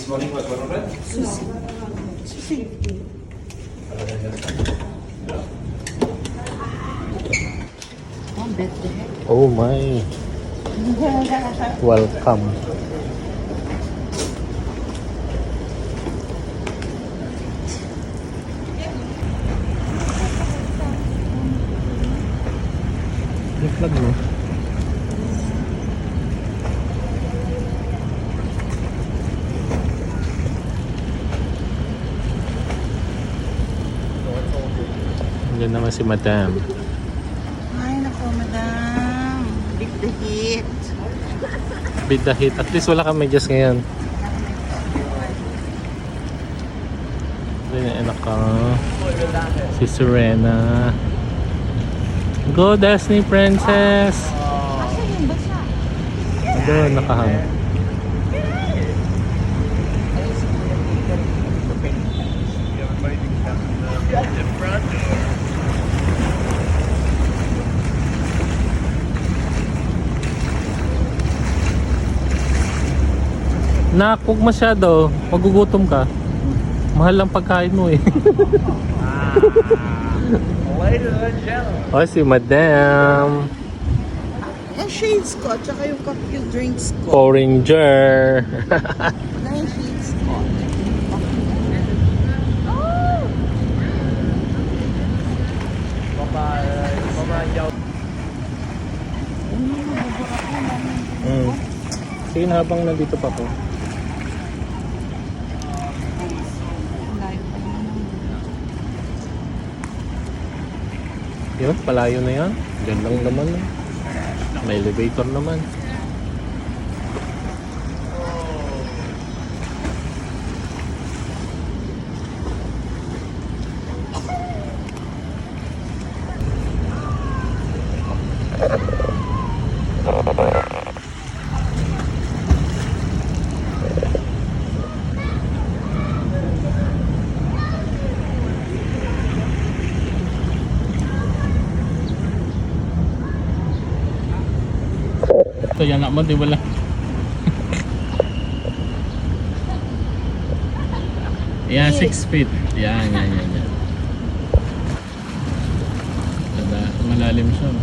this morning was 100? Susi. Oh, birthday. Oh my. Welcome. Flag mo. Diyan naman si Madam. Ay, nako, madam. Beat the heat. Beat the heat. At least wala kang medyas ngayon. Hindi na anak ka. Si Serena. Go Disney Princess! Doon, nakahang. Nak, huwag masyado. Magugutom ka. Mahal lang pagkain mo eh. Ladies and gentlemen. Oh, si Madam. Yung shades ko, at saka yung drinks ko. Oranger. Na yung shades ko. Sige na habang nandito pa po. Yun, palayo na yan. Diyan lang naman. May elevator naman. Ito yan mo, di wala. Yan, 6 feet. Yan. Malalim siya.